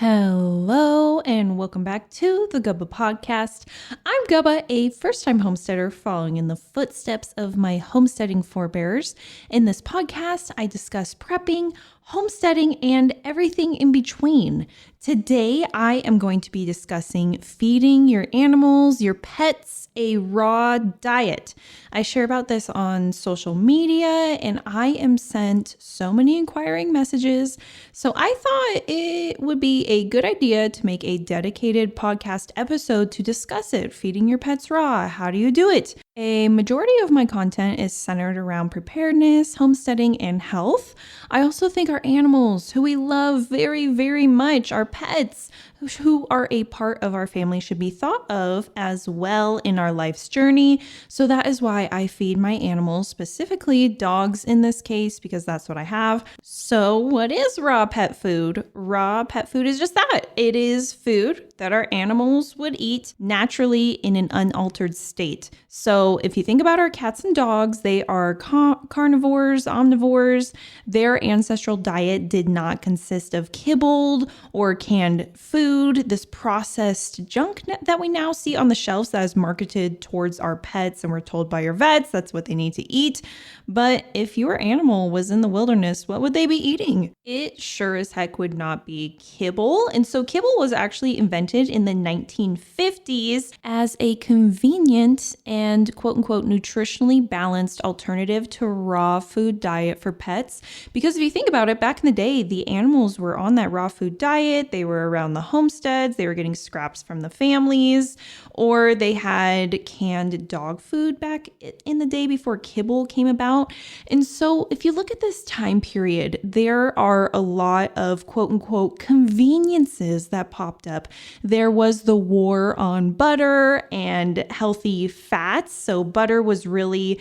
Hello and welcome back to the Gubba Podcast. I'm Gubba, a first-time homesteader following in the footsteps of my homesteading forebears. In this podcast, I discuss prepping, homesteading, and everything in between. Today, I am going to be discussing feeding your animals, your pets, a raw diet. I share about this on social media and I am sent so many inquiring messages. So I thought it would be a good idea to make a dedicated podcast episode to discuss it. Feeding your pets raw. How do you do it? A majority of my content is centered around preparedness, homesteading, and health. I also think our animals, who we love very, very much, our pets, who are a part of our family, should be thought of as well in our life's journey. So that is why I feed my animals, specifically dogs in this case, because that's what I have. So what is raw pet food? Raw pet food is just that. It is food that our animals would eat naturally in an unaltered state. So if you think about our cats and dogs, they are carnivores, omnivores. Their ancestral diet did not consist of kibbled or canned food, this processed junk that we now see on the shelves that is marketed towards our pets, and we're told by your vets that's what they need to eat. But if your animal was in the wilderness, what would they be eating? It sure as heck would not be kibble. And so kibble was actually invented in the 1950s as a convenient and quote unquote nutritionally balanced alternative to raw food diet for pets. Because if you think about it, back in the day, the animals were on that raw food diet. They were around the homesteads. They were getting scraps from the families, or they had canned dog food back in the day before kibble came about. And so if you look at this time period, there are a lot of quote unquote conveniences that popped up. There was the war on butter and healthy fats. So butter was really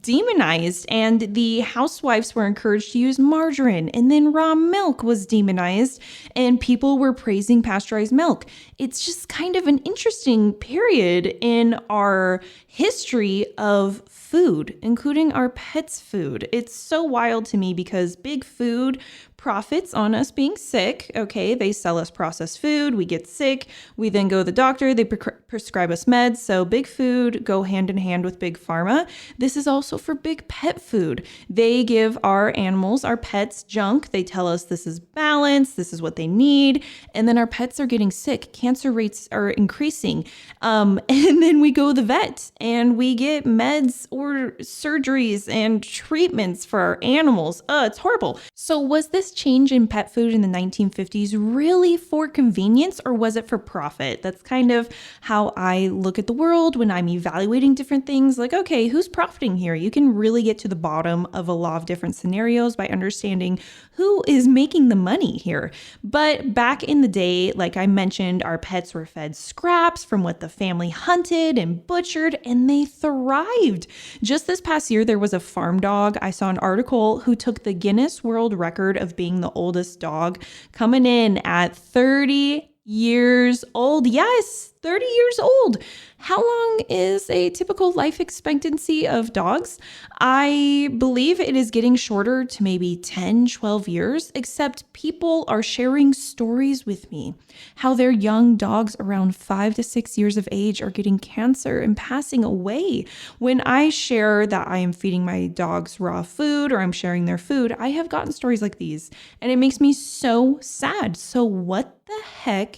demonized and the housewives were encouraged to use margarine, and then raw milk was demonized and people were praising pasteurized milk. It's just kind of an interesting period in our history of food, including our pets' food. It's so wild to me because big food profits on us being sick. Okay, they sell us processed food, we get sick, we then go to the doctor, they prescribe us meds. So big food go hand in hand with big pharma. This is also for big pet food. They give our animals, our pets, junk. They tell us this is balanced, this is what they need, and then our pets are getting sick. Cancer rates are increasing. And then we go to the vet and we get meds or surgeries and treatments for our animals. It's horrible. So was this change in pet food in the 1950s really for convenience, or was it for profit? That's kind of how I look at the world when I'm evaluating different things. Like, okay, who's profiting here? You can really get to the bottom of a lot of different scenarios by understanding who is making the money here. But back in the day, like I mentioned, our pets were fed scraps from what the family hunted and butchered, and they thrived. Just this past year, there was a farm dog. I saw an article who took the Guinness World Record of being the oldest dog, coming in at 30 years old. Yes, 30 years old. How long is a typical life expectancy of dogs? I believe it is getting shorter to maybe 10, 12 years, except people are sharing stories with me, how their young dogs around 5 to 6 years of age are getting cancer and passing away. When I share that I am feeding my dogs raw food or I'm sharing their food, I have gotten stories like these, and it makes me so sad. So what the heck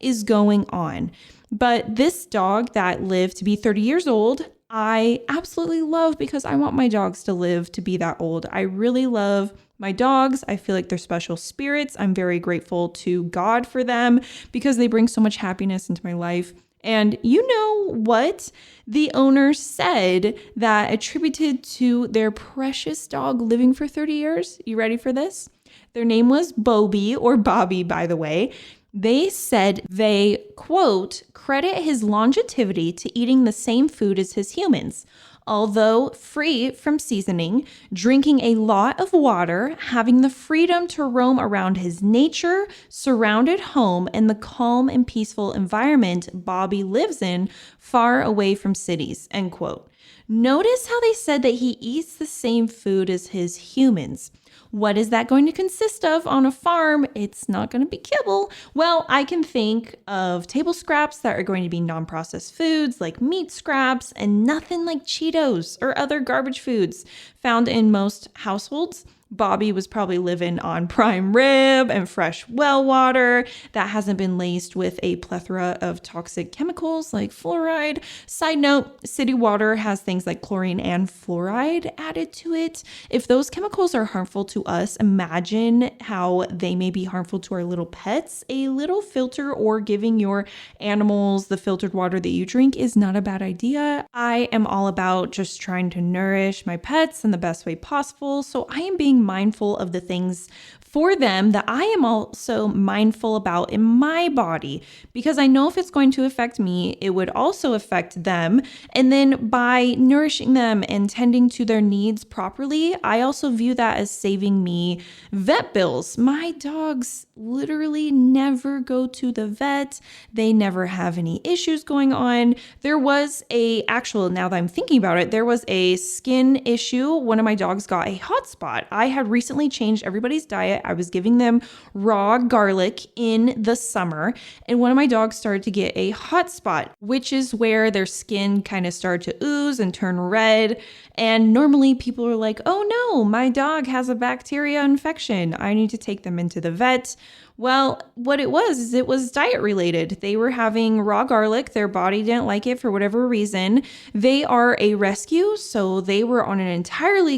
is going on? But this dog that lived to be 30 years old, I absolutely love because I want my dogs to live to be that old. I really love my dogs. I feel like they're special spirits. I'm very grateful to God for them because they bring so much happiness into my life. And you know what the owner said that attributed to their precious dog living for 30 years? You ready for this? Their name was Bobby, or Bobby, by the way. They said they, quote, credit his longevity to eating the same food as his humans. Although free from seasoning, drinking a lot of water, having the freedom to roam around his nature, surrounded home, and the calm and peaceful environment Bobby lives in, far away from cities, end quote. Notice how they said that he eats the same food as his humans. What is that going to consist of on a farm? It's not going to be kibble. Well, I can think of table scraps that are going to be non-processed foods like meat scraps and nothing like Cheetos or other garbage foods found in most households. Bobby was probably living on prime rib and fresh well water that hasn't been laced with a plethora of toxic chemicals like fluoride. Side note, city water has things like chlorine and fluoride added to it. If those chemicals are harmful to us, imagine how they may be harmful to our little pets. A little filter or giving your animals the filtered water that you drink is not a bad idea. I am all about just trying to nourish my pets in the best way possible, so I am being mindful of the things for them that I am also mindful about in my body, because I know if it's going to affect me, it would also affect them. And then by nourishing them and tending to their needs properly, I also view that as saving me vet bills. My dogs literally never go to the vet. They never have any issues going on. There was now that I'm thinking about it, there was a skin issue. One of my dogs got a hot spot. I had recently changed everybody's diet. I was giving them raw garlic in the summer, and one of my dogs started to get a hot spot, which is where their skin kind of started to ooze and turn red. And normally people are like, oh no, my dog has a bacteria infection. I need to take them into the vet. Well, what it was is it was diet related. They were having raw garlic. Their body didn't like it for whatever reason. They are a rescue, so they were on an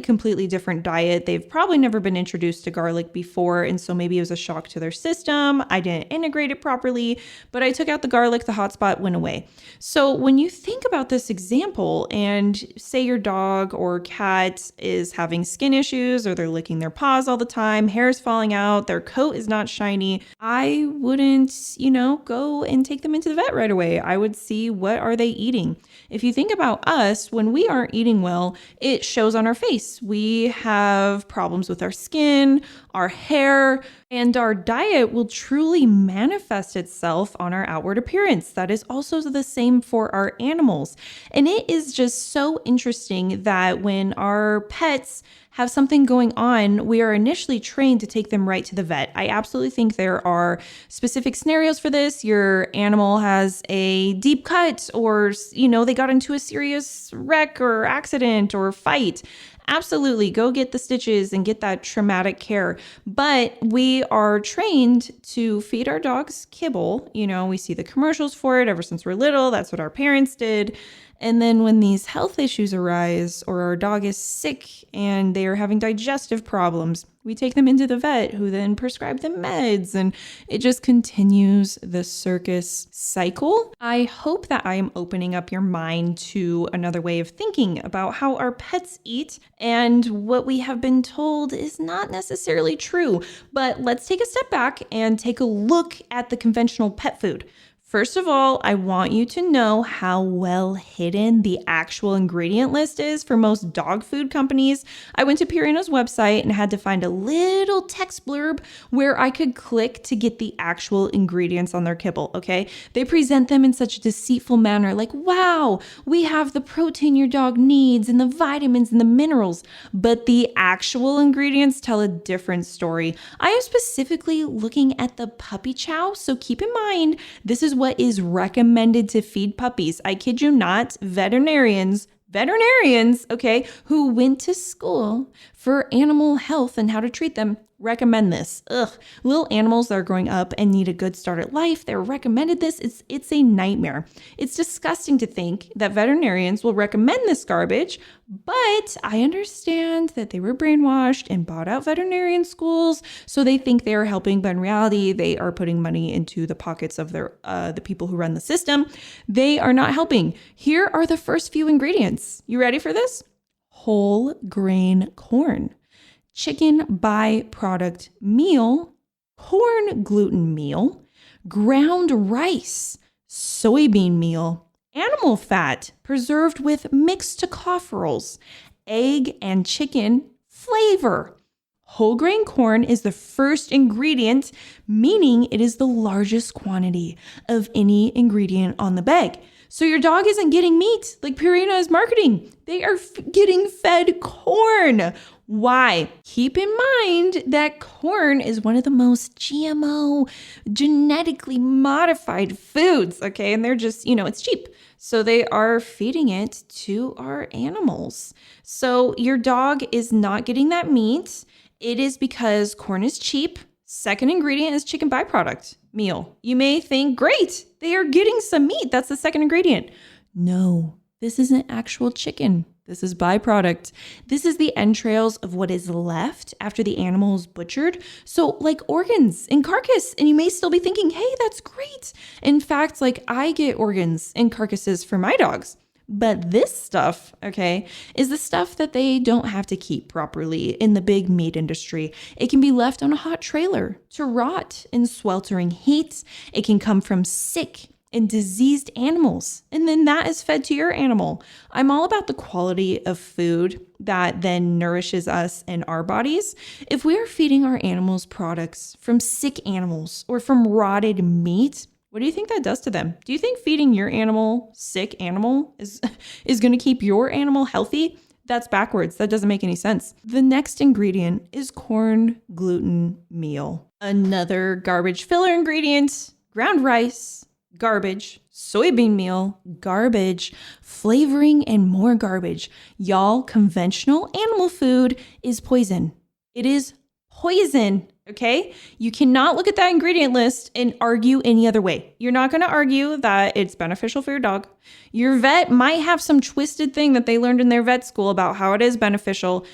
completely different diet. They've probably never been introduced to garlic before, and so maybe it was a shock to their system. I didn't integrate it properly, but I took out the garlic, the hot spot went away. So when you think about this example and say your dog or cat is having skin issues, or they're licking their paws all the time, hair's falling out, their coat is not shiny, I wouldn't, go and take them into the vet right away. I would see, what are they eating? If you think about us, when we aren't eating well, it shows on our face. We have problems with our skin, our hair, and our diet will truly manifest itself on our outward appearance. That is also the same for our animals. And it is just so interesting that when our pets have something going on, we are initially trained to take them right to the vet. I absolutely think there are specific scenarios for this. Your animal has a deep cut, or, they got into a serious wreck or accident or fight. Absolutely, go get the stitches and get that traumatic care. But we are trained to feed our dogs kibble. We see the commercials for it ever since we're little. That's what our parents did. And then when these health issues arise, or our dog is sick and they are having digestive problems, we take them into the vet, who then prescribe them meds, and it just continues the circus cycle. I hope that I am opening up your mind to another way of thinking about how our pets eat, and what we have been told is not necessarily true. But let's take a step back and take a look at the conventional pet food. First of all, I want you to know how well hidden the actual ingredient list is for most dog food companies. I went to Purina's website and had to find a little text blurb where I could click to get the actual ingredients on their kibble, okay? They present them in such a deceitful manner, like, wow, we have the protein your dog needs and the vitamins and the minerals, but the actual ingredients tell a different story. I am specifically looking at the puppy chow, so keep in mind, this is what is recommended to feed puppies. I kid you not, veterinarians, okay, who went to school for animal health and how to treat them, recommend this. Little animals that are growing up and need a good start at life, they're recommended this. It's a nightmare. It's disgusting to think that veterinarians will recommend this garbage, but I understand that they were brainwashed and bought out veterinarian schools, so they think they are helping, but in reality, they are putting money into the pockets of the people who run the system. They are not helping. Here are the first few ingredients. You ready for this? Whole grain corn, chicken byproduct meal, corn gluten meal, ground rice, soybean meal, animal fat preserved with mixed tocopherols, egg and chicken flavor. Whole grain corn is the first ingredient, meaning it is the largest quantity of any ingredient on the bag. So your dog isn't getting meat like Purina is marketing. They are getting fed corn. Why? Keep in mind that corn is one of the most GMO, genetically modified foods, okay? And they're just, it's cheap. So they are feeding it to our animals. So your dog is not getting that meat. It is because corn is cheap. Second ingredient is chicken byproduct meal. You may think, great, they are getting some meat. That's the second ingredient. No, this isn't actual chicken. This is byproduct. This is the entrails of what is left after the animal is butchered. So like organs and carcass. And you may still be thinking, hey, that's great. In fact, like I get organs and carcasses for my dogs. But this stuff, okay, is the stuff that they don't have to keep properly in the big meat industry. It can be left on a hot trailer to rot in sweltering heat. It can come from sick and diseased animals, and then that is fed to your animal. I'm all about the quality of food that then nourishes us and our bodies. If we are feeding our animals products from sick animals or from rotted meat, what do you think that does to them? Do you think feeding your animal sick animal is going to keep your animal healthy? That's backwards. That doesn't make any sense. The next ingredient is corn gluten meal. Another garbage filler ingredient, ground rice, garbage, soybean meal, garbage, flavoring, and more garbage. Y'all, conventional animal food is poison. It is poison. Okay? You cannot look at that ingredient list and argue any other way. You're not going to argue that it's beneficial for your dog. Your vet might have some twisted thing that they learned in their vet school about how it is beneficial.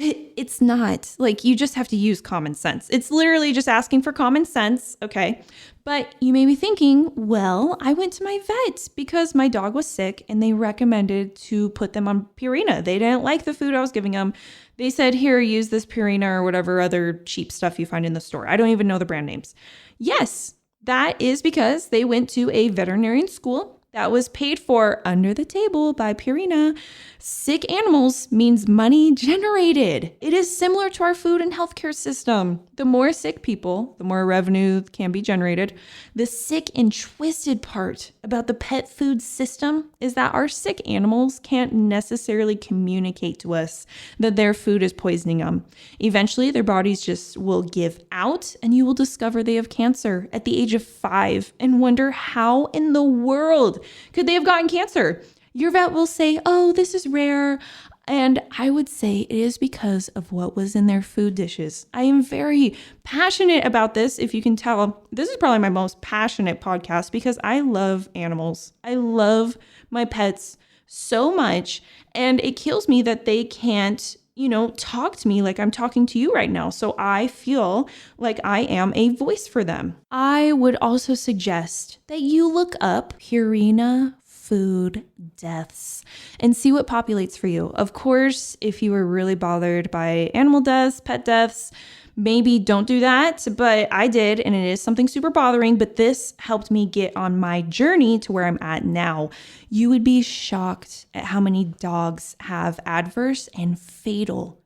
It's not. Like, you just have to use common sense. It's literally just asking for common sense, okay? But you may be thinking, well, I went to my vet because my dog was sick and they recommended to put them on Purina. They didn't like the food I was giving them. They said, here, use this Purina or whatever other cheap stuff you find in the store. I don't even know the brand names. Yes, that is because they went to a veterinarian school that was paid for under the table by Purina. Sick animals means money generated. It is similar to our food and healthcare system. The more sick people, the more revenue can be generated. The sick and twisted part about the pet food system is that our sick animals can't necessarily communicate to us that their food is poisoning them. Eventually, their bodies just will give out and you will discover they have cancer at the age of 5 and wonder how in the world could they have gotten cancer? Your vet will say, oh, this is rare. And I would say it is because of what was in their food dishes. I am very passionate about this. If you can tell, this is probably my most passionate podcast because I love animals. I love my pets so much. And it kills me that they can't talk to me like I'm talking to you right now. So I feel like I am a voice for them. I would also suggest that you look up Purina food deaths and see what populates for you. Of course, if you were really bothered by animal deaths, pet deaths, maybe don't do that, but I did, and it is something super bothering, but this helped me get on my journey to where I'm at now. You would be shocked at how many dogs have adverse and fatal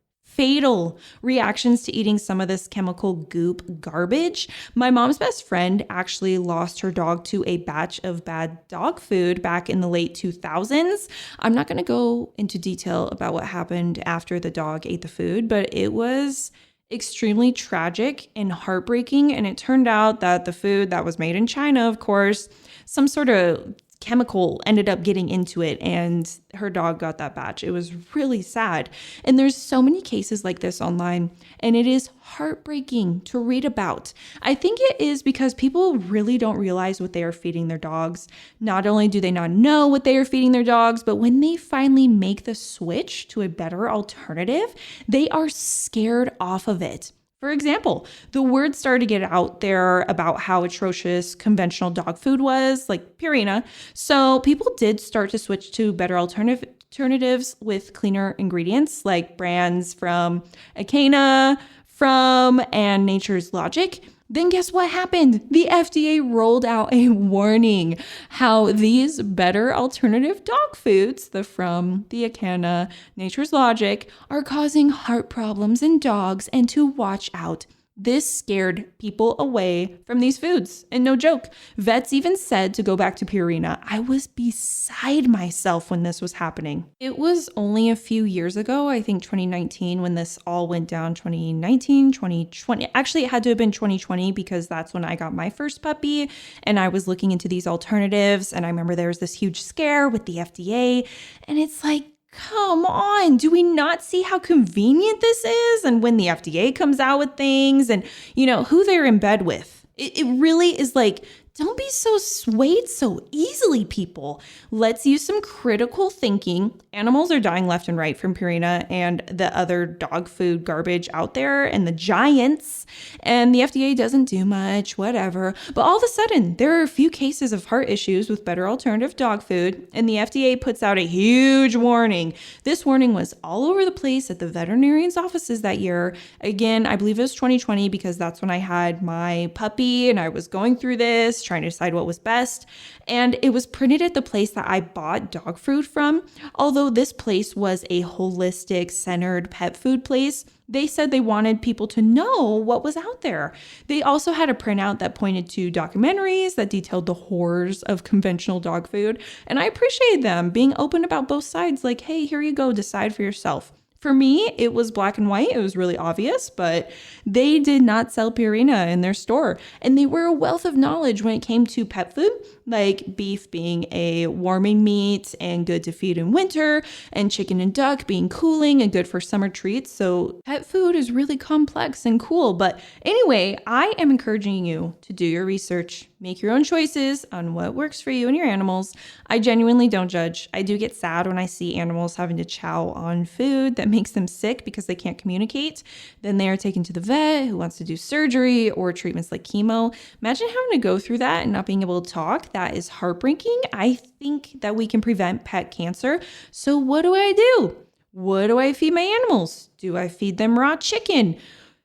reactions to eating some of this chemical goop garbage. My mom's best friend actually lost her dog to a batch of bad dog food back in the late 2000s. I'm not going to go into detail about what happened after the dog ate the food, but it was extremely tragic and heartbreaking. And it turned out that the food that was made in China, of course, some sort of chemical ended up getting into it and her dog got that batch. It was really sad. And there's so many cases like this online and it is heartbreaking to read about. I think it is because people really don't realize what they are feeding their dogs. Not only do they not know what they are feeding their dogs, but when they finally make the switch to a better alternative, they are scared off of it. For example, the word started to get out there about how atrocious conventional dog food was, like Purina. So people did start to switch to better alternatives with cleaner ingredients, like brands from Acana, and Nature's Logic. Then guess what happened? The FDA rolled out a warning how these better alternative dog foods, the Acana, Nature's Logic, are causing heart problems in dogs and to watch out. This scared people away from these foods. And no joke, vets even said to go back to Purina. I was beside myself when this was happening. It was only a few years ago, I think 2019, when this all went down. 2019, 2020. Actually, it had to have been 2020 because that's when I got my first puppy and I was looking into these alternatives. And I remember there was this huge scare with the FDA. And it's like, come on, do we not see how convenient this is? And when the FDA comes out with things and, who they're in bed with, it really is like, don't be so swayed so easily, people. Let's use some critical thinking. Animals are dying left and right from Purina and the other dog food garbage out there and the giants. And the FDA doesn't do much, whatever. But all of a sudden, there are a few cases of heart issues with better alternative dog food. And the FDA puts out a huge warning. This warning was all over the place at the veterinarian's offices that year. Again, I believe it was 2020 because that's when I had my puppy and I was going through this, trying to decide what was best. And it was printed at the place that I bought dog food from. Although this place was a holistic, centered pet food place, they said they wanted people to know what was out there. They also had a printout that pointed to documentaries that detailed the horrors of conventional dog food. And I appreciated them being open about both sides. Like, hey, here you go, decide for yourself. For me, it was black and white. It was really obvious, but they did not sell Purina in their store. And they were a wealth of knowledge when it came to pet food, like beef being a warming meat and good to feed in winter, and chicken and duck being cooling and good for summer treats. So pet food is really complex and cool. But anyway, I am encouraging you to do your research. Make your own choices on what works for you and your animals. I genuinely don't judge. I do get sad when I see animals having to chow on food that makes them sick because they can't communicate. Then they are taken to the vet who wants to do surgery or treatments like chemo. Imagine having to go through that and not being able to talk. That is heartbreaking. I think that we can prevent pet cancer. So what do I do? What do I feed my animals? Do I feed them raw chicken?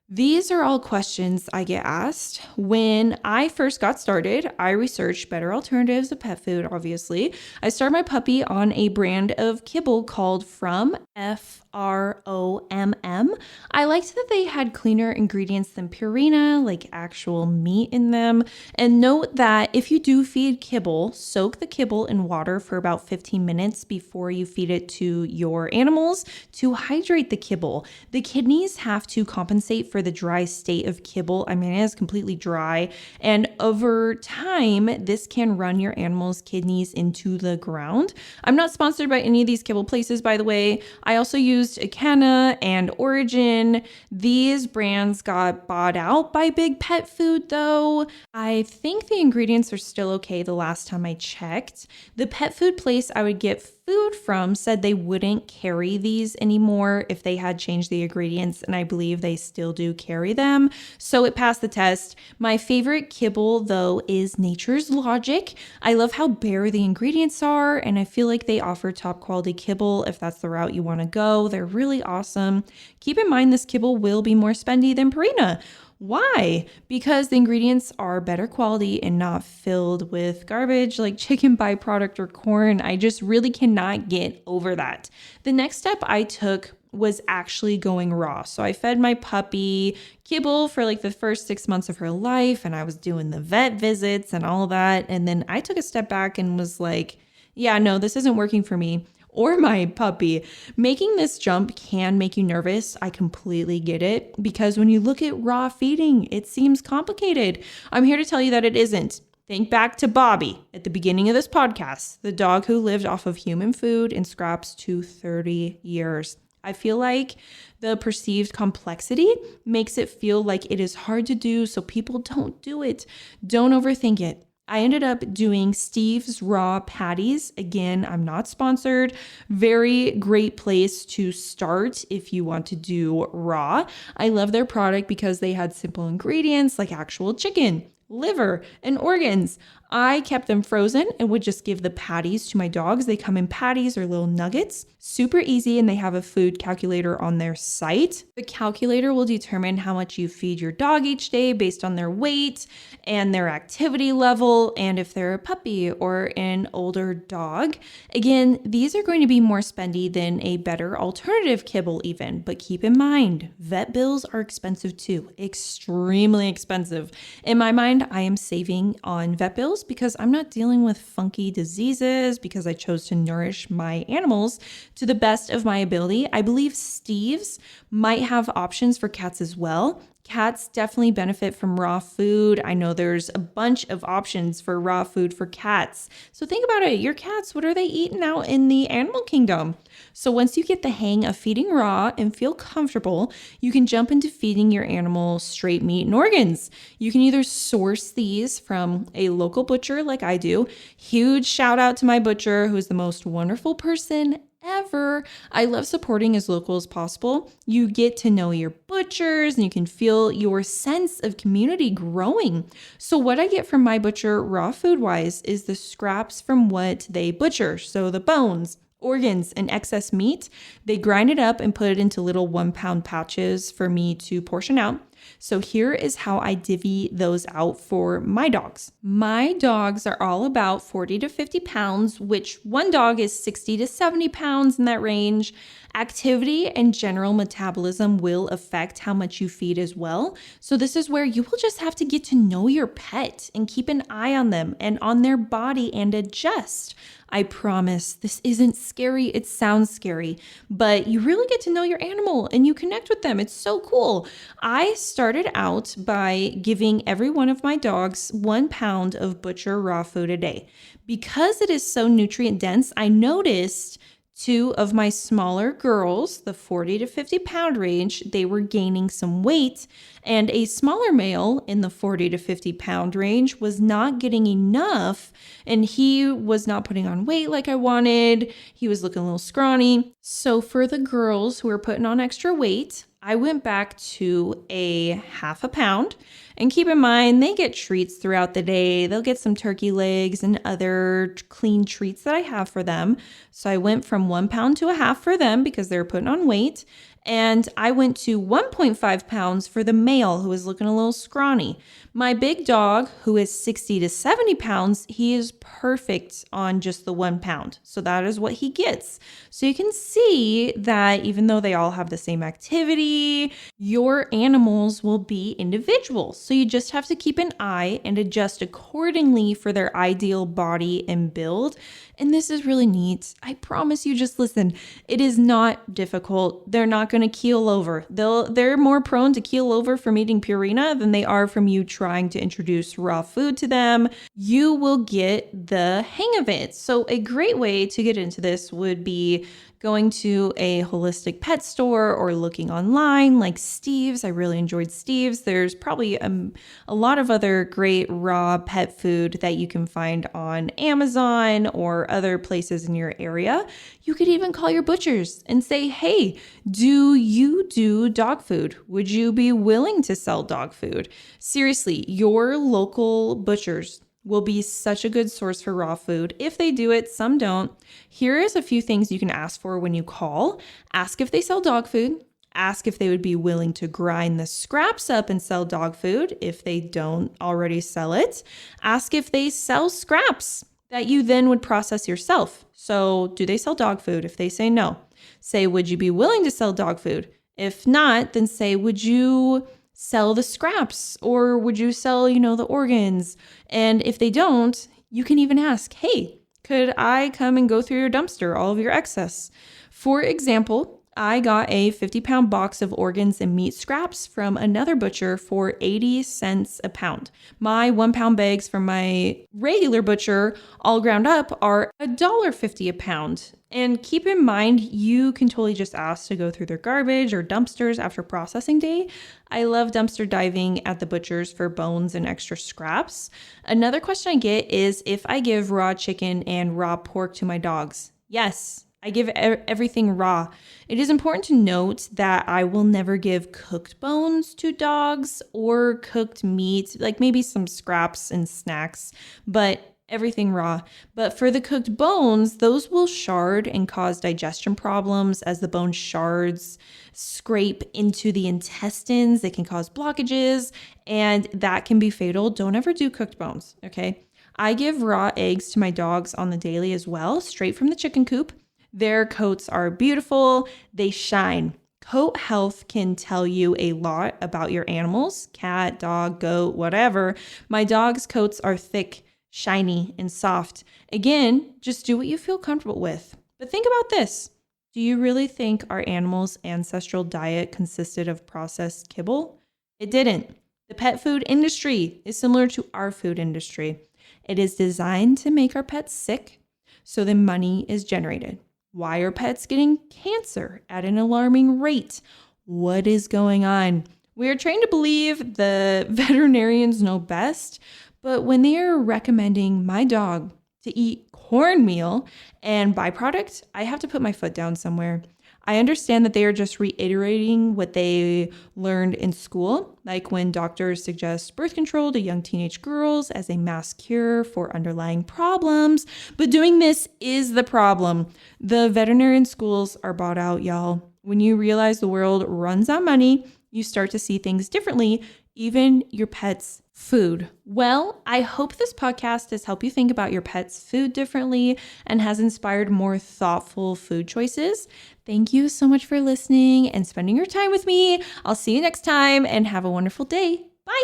These are all questions I get asked. When I first got started, I researched better alternatives of pet food, obviously. I started my puppy on a brand of kibble called From, FROMM. I liked that they had cleaner ingredients than Purina, like actual meat in them. And note that if you do feed kibble, soak the kibble in water for about 15 minutes before you feed it to your animals to hydrate the kibble. The kidneys have to compensate for the dry state of kibble. I mean, it is completely dry. And over time, this can run your animal's kidneys into the ground. I'm not sponsored by any of these kibble places, by the way. I also used Acana and Origin. These brands got bought out by Big Pet Food, though. I think the ingredients are still okay the last time I checked. The pet food place I would get food from said they wouldn't carry these anymore if they had changed the ingredients, and I believe they still do carry them. So it passed the test. My favorite kibble, though, is Nature's Logic. I love how bare the ingredients are, and I feel like they offer top quality kibble if that's the route you want to go. They're really awesome. Keep in mind this kibble will be more spendy than Purina. Why? Because the ingredients are better quality and not filled with garbage like chicken byproduct or corn. I just really cannot get over that. The next step I took was actually going raw. So I fed my puppy kibble for like the first 6 months of her life, and I was doing the vet visits and all that. And then I took a step back and was like, yeah, no, this isn't working for me or my puppy. Making this jump can make you nervous. I completely get it, because when you look at raw feeding, it seems complicated. I'm here to tell you that it isn't. Think back to Bobby at the beginning of this podcast, the dog who lived off of human food and scraps to 30 years. I feel like the perceived complexity makes it feel like it is hard to do, so people don't do it. Don't overthink it. I ended up doing Steve's Raw Patties. Again, I'm not sponsored. Very great place to start if you want to do raw. I love their product because they had simple ingredients like actual chicken, liver, and organs. I kept them frozen and would just give the patties to my dogs. They come in patties or little nuggets. Super easy, and they have a food calculator on their site. The calculator will determine how much you feed your dog each day based on their weight and their activity level, and if they're a puppy or an older dog. Again, these are going to be more spendy than a better alternative kibble even, but keep in mind, vet bills are expensive too, extremely expensive. In my mind, I am saving on vet bills because I'm not dealing with funky diseases because I chose to nourish my animals to the best of my ability. I believe Steve's might have options for cats as well. Cats definitely benefit from raw food. I know there's a bunch of options for raw food for cats. So think about it. Your cats, what are they eating out in the animal kingdom? So once you get the hang of feeding raw and feel comfortable, you can jump into feeding your animal straight meat and organs. You can either source these from a local butcher like I do. Huge shout out to my butcher, who is the most wonderful person ever. I love supporting as local as possible. You get to know your butchers and you can feel your sense of community growing. So what I get from my butcher raw food wise is the scraps from what they butcher. So the bones, organs, and excess meat, they grind it up and put it into little 1 pound pouches for me to portion out. So here is how I divvy those out for my dogs. My dogs are all about 40 to 50 pounds, which one dog is 60 to 70 pounds in that range. Activity and general metabolism will affect how much you feed as well. So this is where you will just have to get to know your pet and keep an eye on them and on their body and adjust. I promise this isn't scary. It sounds scary, but you really get to know your animal and you connect with them. It's so cool. I started out by giving every one of my dogs 1 pound of butcher raw food a day. Because it is so nutrient dense, I noticed 2 of my smaller girls, the 40 to 50 pound range, they were gaining some weight, and a smaller male in the 40 to 50 pound range was not getting enough, and he was not putting on weight like I wanted. He was looking a little scrawny. So for the girls who were putting on extra weight, I went back to a 1/2 pound. And keep in mind, they get treats throughout the day. They'll get some turkey legs and other clean treats that I have for them. So I went from 1 pound to a 1/2 for them because they were putting on weight. And I went to 1.5 pounds for the male who was looking a little scrawny. My big dog, who is 60 to 70 pounds, he is perfect on just the 1 pound. So that is what he gets. So you can see that even though they all have the same activity, your animals will be individuals. So you just have to keep an eye and adjust accordingly for their ideal body and build. And this is really neat. I promise you, just listen. It is not difficult. They're not going to keel over. They're more prone to keel over from eating Purina than they are from you trying to introduce raw food to them. You will get the hang of it. So a great way to get into this would be going to a holistic pet store or looking online like Steve's. I really enjoyed Steve's. There's probably a lot of other great raw pet food that you can find on Amazon or other places in your area. You could even call your butchers and say, hey, do you do dog food? Would you be willing to sell dog food? Seriously, your local butchers will be such a good source for raw food. If they do it, some don't. Here is a few things you can ask for when you call. Ask if they sell dog food. Ask if they would be willing to grind the scraps up and sell dog food if they don't already sell it. Ask if they sell scraps that you then would process yourself. So do they sell dog food? If they say no, say, would you be willing to sell dog food? If not, then say, would you sell the scraps or would you sell, the organs? And if they don't, you can even ask, hey, could I come and go through your dumpster, all of your excess? For example, I got a 50-pound box of organs and meat scraps from another butcher for 80 cents a pound. My 1 pound bags from my regular butcher, all ground up, are $1.50 a pound. And keep in mind, you can totally just ask to go through their garbage or dumpsters after processing day. I love dumpster diving at the butchers for bones and extra scraps. Another question I get is if I give raw chicken and raw pork to my dogs. Yes, I give everything raw. It is important to note that I will never give cooked bones to dogs or cooked meat, like maybe some scraps and snacks, but everything raw. But for the cooked bones, those will shard and cause digestion problems as the bone shards scrape into the intestines. They can cause blockages, and that can be fatal. Don't ever do cooked bones, okay? I give raw eggs to my dogs on the daily as well, straight from the chicken coop. Their coats are beautiful. They shine. Coat health can tell you a lot about your animals, cat, dog, goat, whatever. My dog's coats are thick, shiny, and soft. Again, just do what you feel comfortable with. But think about this. Do you really think our animals' ancestral diet consisted of processed kibble? It didn't. The pet food industry is similar to our food industry. It is designed to make our pets sick, so the money is generated. Why are pets getting cancer at an alarming rate? What is going on? We are trained to believe the veterinarians know best, but when they are recommending my dog to eat cornmeal and byproduct, I have to put my foot down somewhere. I understand that they are just reiterating what they learned in school, like when doctors suggest birth control to young teenage girls as a mass cure for underlying problems. But doing this is the problem. The veterinarian schools are bought out, y'all. When you realize the world runs on money, you start to see things differently, even your pet's food. Well, I hope this podcast has helped you think about your pet's food differently and has inspired more thoughtful food choices. Thank you so much for listening and spending your time with me. I'll see you next time and have a wonderful day. Bye.